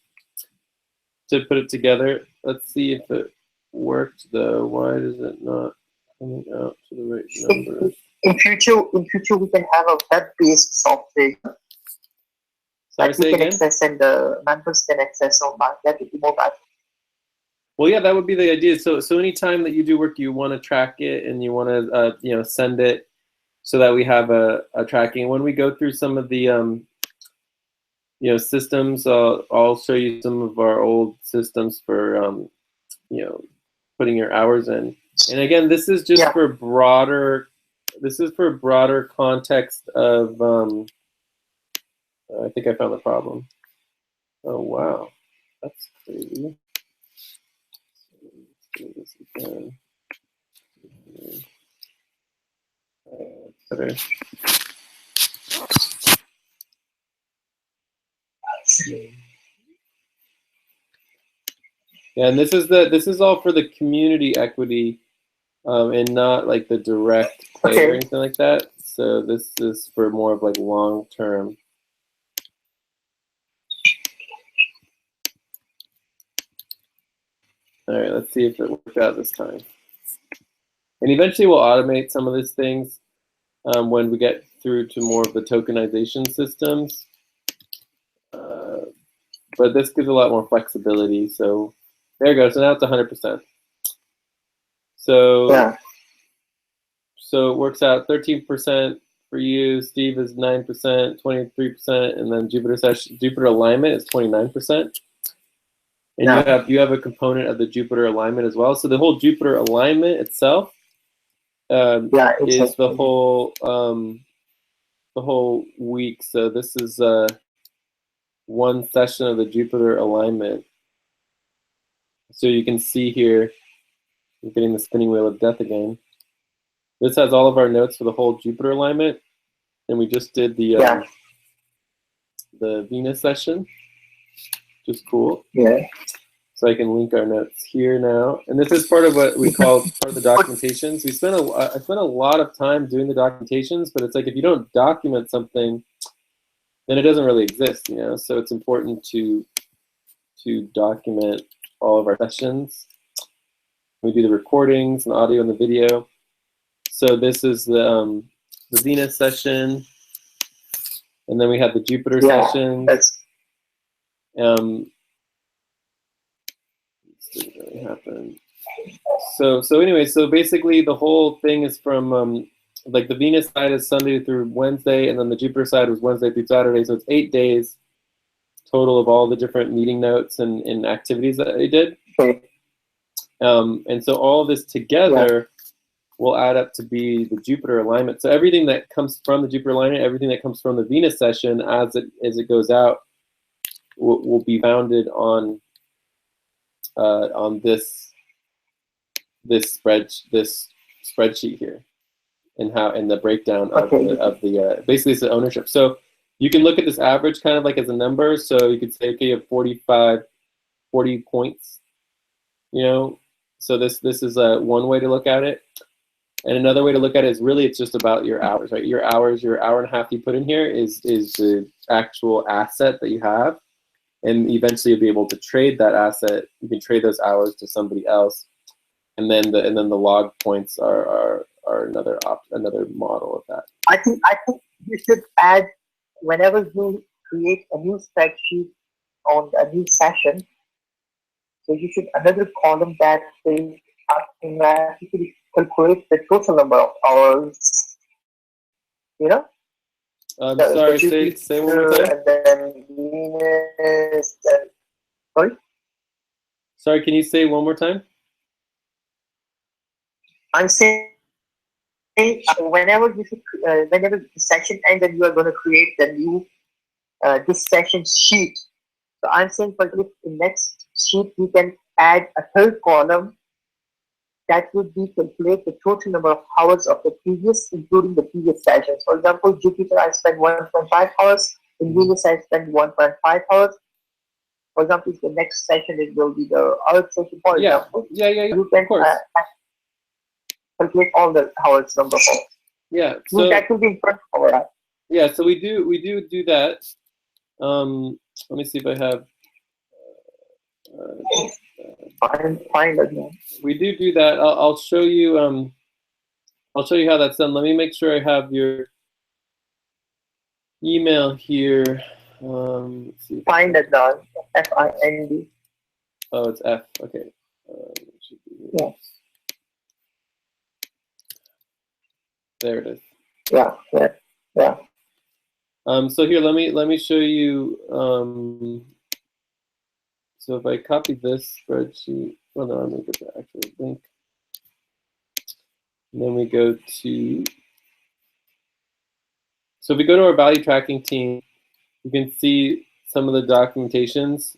to put it together. Let's see if it worked though. Why is it not coming out to the right number? In future, we can have a web-based software Sorry, that we say can again? access and the members can access on that. That would be more valuable. Well, yeah, that would be the idea. So anytime that you do work, you want to track it and you want to, send it so that we have a tracking. When we go through some of the, systems, I'll show you some of our old systems for, putting your hours in. And again, this is just for broader. This is for broader context of. I think I found the problem. Oh wow, that's crazy. Let's do this again. Better. Yeah, and this is all for the community equity, and not like the direct pay or anything like that. So this is for more of like long term. All right, let's see if it worked out this time. And eventually we'll automate some of these things when we get through to more of the tokenization systems. But this gives a lot more flexibility. So there you go. So now it's 100%. So so it works out 13% for you. Steve is 9%, 23%, and then Jupiter alignment is 29%. And you have a component of the Jupiter alignment as well. So the whole Jupiter alignment itself is the whole week. So this is one session of the Jupiter alignment. So you can see here, I'm getting the spinning wheel of death again. This has all of our notes for the whole Jupiter alignment, and we just did the Venus session, which is cool. Yeah. So I can link our notes here now, and this is part of what we call part of the documentations. I spent a lot of time doing the documentations, but it's like if you don't document something, then it doesn't really exist, So it's important to document all of our sessions. We do the recordings and audio and the video. So this is the Venus session, and then we have the Jupiter session. Let's see what really happened. So anyway, so basically the whole thing is from like the Venus side is Sunday through Wednesday, and then the Jupiter side was Wednesday through Saturday. So it's 8 days total of all the different meeting notes and activities that they did. And so all of this together will add up to be the Jupiter alignment. So everything that comes from the Jupiter alignment, everything that comes from the Venus session, as it goes out, will be founded on this spreadsheet here, and the breakdown of the basically it's the ownership. So you can look at this average kind of like as a number. So you could say, okay, you have 40 points, So this is one way to look at it. And another way to look at it is really it's just about your hours, right? Your hour and a half you put in here is the actual asset that you have. And eventually you'll be able to trade that asset. You can trade those hours to somebody else. And then the log points are another model of that. I think you should add, whenever you create a new spreadsheet on a new session, so you should another column that will automatically calculate the total number of hours. Sorry, say one more time. And then Venus. Sorry. Sorry, can you say one more time? I'm saying whenever the session ends and you are going to create the new this session sheet. So I'm saying for this next sheet you can add a third column that would be calculate the total number of hours of the previous, including the previous sessions. For example, Jupiter I spent 1.5 hours, in Venus I spent 1.5 hours. For example, the next session it will be the Earth session, for example. Yeah. You can calculate all the hours number of hours. Yeah. Well, So that will be important for us. yeah. So we do that. Let me see if I have. Fine, again. We do that. I'll show you. I'll show you how that's done. Let me make sure I have your email here. Let's see. Find it done. FIND. Oh, it's F. Okay. It should be here. Yeah. There it is. Yeah. So here, let me show you. So if I copy this spreadsheet, well, no, I'm gonna get the actual link. And then we go to. So if we go to our value tracking team, you can see some of the documentations.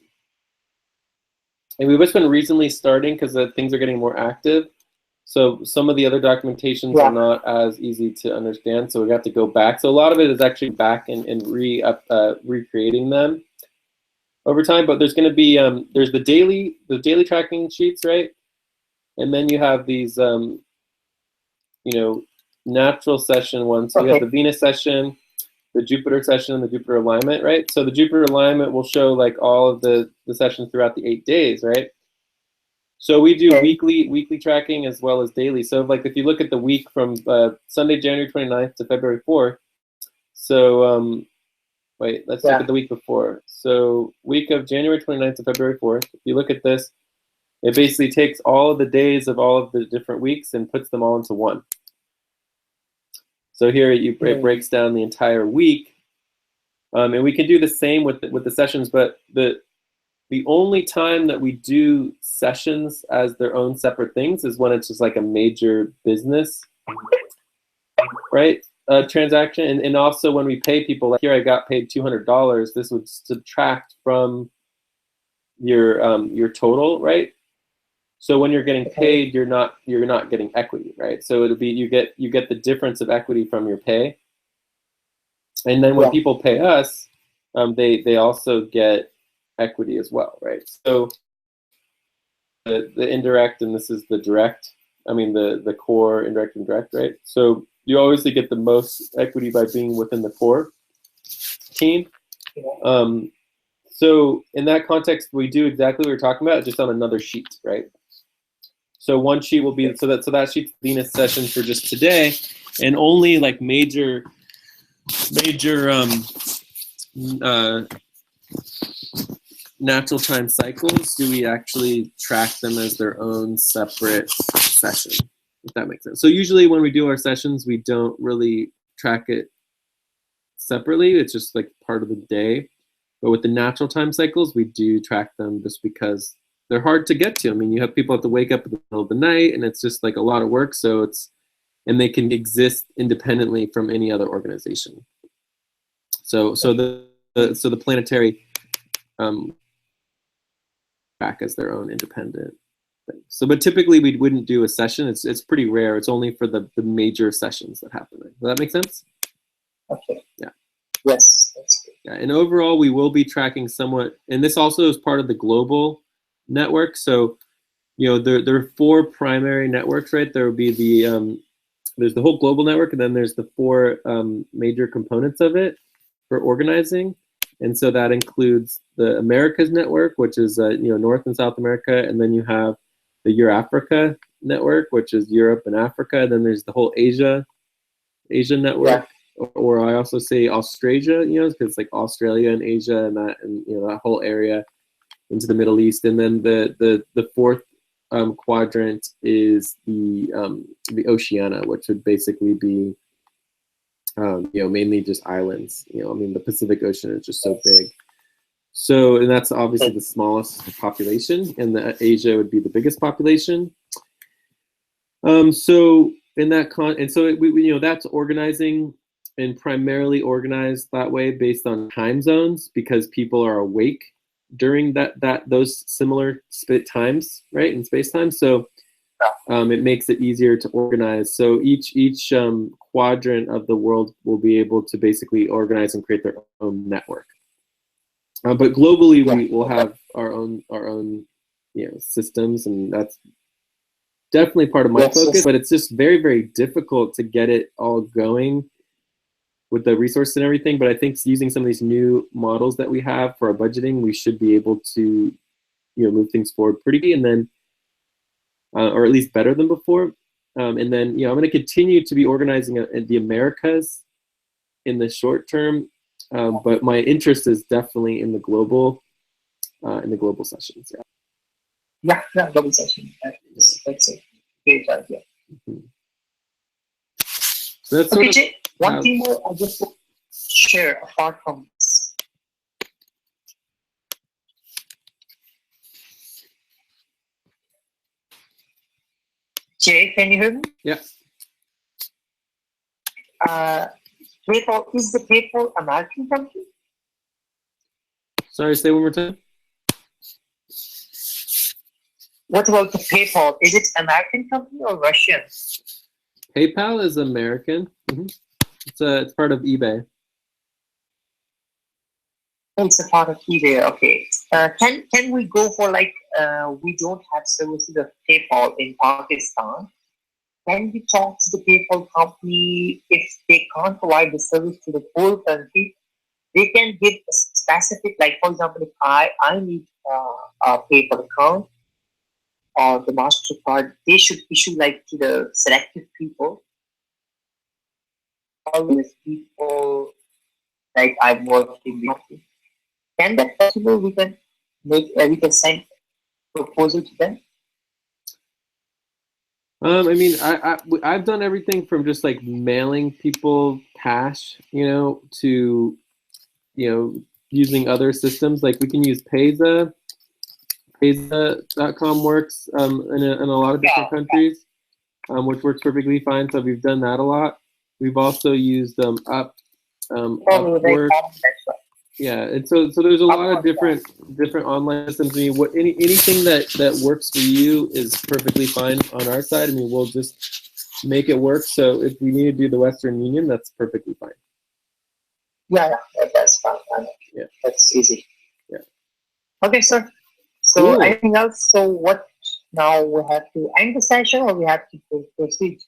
And we've just been recently starting because things are getting more active. So some of the other documentations are not as easy to understand. So we have to go back. So a lot of it is actually back and recreating them over time. But there's going to be there's the daily tracking sheets, right? And then you have these natural session ones. So you have the Venus session, the Jupiter session, and the Jupiter alignment, right? So the Jupiter alignment will show like all of the sessions throughout the 8 days, right? So we do weekly tracking as well as daily. So like if you look at the week from Sunday, January 29th to February 4th. So wait, let's look at the week before. So week of January 29th to February 4th. If you look at this, it basically takes all of the days of all of the different weeks and puts them all into one. So here it breaks down the entire week. And we can do the same with the sessions, but the only time that we do sessions as their own separate things is when it's just like a major business, right? Transaction, and also when we pay people. Like here, I got paid $200. This would subtract from your total, right? So when you're getting paid, you're not getting equity, right? So it'll be you get the difference of equity from your pay, and then when people pay us, they also get equity as well, right? So the indirect, and this is the direct. I mean the core, indirect, and direct, right? So you obviously get the most equity by being within the core team. So in that context, we do exactly what we're talking about, just on another sheet, right? So one sheet will be so that sheet's Venus session for just today, and only like major natural time cycles do we actually track them as their own separate session, if that makes sense. So usually when we do our sessions, we don't really track it separately. It's just like part of the day. But with the natural time cycles, we do track them just because they're hard to get to. I mean, you have people have to wake up in the middle of the night, and it's just like a lot of work. So and they can exist independently from any other organization. So the planetary track as their own independent thing. So, but typically we wouldn't do a session. It's pretty rare. It's only for the major sessions that happen. Does that make sense? Okay. Yeah. Yes, that's good. Yeah, and overall we will be tracking somewhat, and this also is part of the global network. So, there are 4 primary networks, right? There will be there's the whole global network, and then there's the 4 major components of it for organizing. And so that includes the Americas network, which is North and South America, and then you have the Euro-Africa network, which is Europe and Africa. And then there's the whole Asia network, or I also say Austrasia, because it's like Australia and Asia and that whole area into the Middle East. And then the 4th quadrant is the Oceania, which would basically be mainly just islands. I mean, the Pacific Ocean is just so big. So, and that's obviously the smallest population, and the Asia would be the biggest population. So in that that's organizing, and primarily organized that way based on time zones, because people are awake during those similar times, right, in space time. So it makes it easier to organize. So each quadrant of the world will be able to basically organize and create their own network. But globally, we will have our own systems, and that's definitely part of my Yes, focus, yes. but it's just very, very difficult to get it all going with the resources and everything. But I think using some of these new models that we have for our budgeting, we should be able to, move things forward pretty, and then, or at least better than before. And then, I'm going to continue to be organizing the Americas in the short term, but my interest is definitely in the global sessions. Yeah, double session. That's a great idea. Mm-hmm. So that's okay, Jay, one thing more I just want to share apart from this. Jay, can you hear me? Yeah. PayPal, is the PayPal American company? Sorry, say one more time. What about the PayPal? Is it American company or Russian? PayPal is American. Mm-hmm. It's part of eBay. It's a part of eBay. Okay. Can we go for like we don't have services of PayPal in Pakistan? Can we talk to the PayPal company if they can't provide the service to the whole country? They can give a specific, like for example, if I need a PayPal account or the MasterCard, they should issue like to the selected people. Always people like I work in the office. Can that possible? We can send proposal to them. I mean, I've done everything from just like mailing people cash, to, using other systems. Like we can use Payza. Payza.com works in a lot of different countries, which works perfectly fine. So we've done that a lot. We've also used Upwork. Yeah, and so there's a lot of different online systems. I mean, anything that works for you is perfectly fine on our side. I mean, we'll just make it work. So if we need to do the Western Union, that's perfectly fine. Yeah, that's fine. Yeah, that's easy. Yeah. Okay, sir. So cool. Anything else? So what now? We have to end the session, or we have to proceed?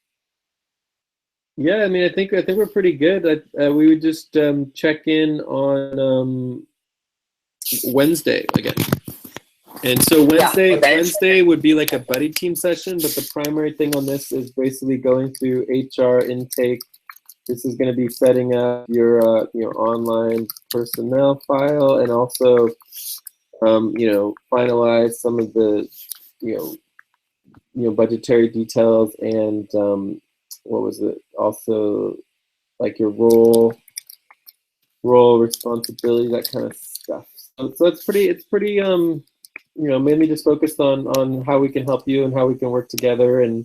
Yeah, I mean, I think we're pretty good. We would just check in on Wednesday again. And so Wednesday would be like a buddy team session, but the primary thing on this is basically going through HR intake. This is going to be setting up your online personnel file, and also finalize some of the budgetary details, and what was it? Also, like your role responsibility, that kind of stuff. So it's pretty mainly just focused on how we can help you and how we can work together, and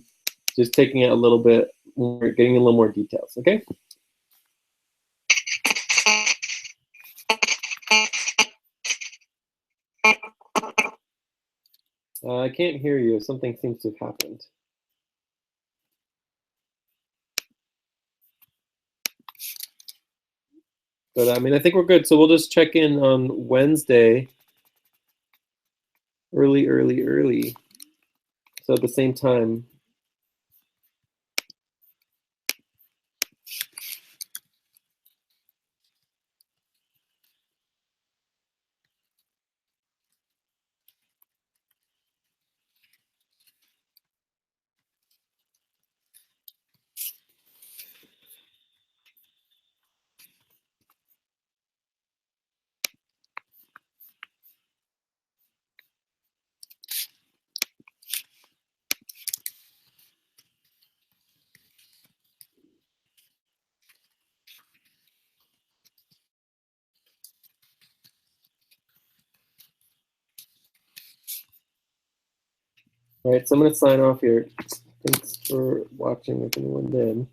just taking it a little bit more, getting a little more details. Okay. I can't hear you. Something seems to have happened. But I mean, I think we're good. So we'll just check in on Wednesday, early. So at the same time. All right, so I'm going to sign off here. Thanks for watching, if anyone did.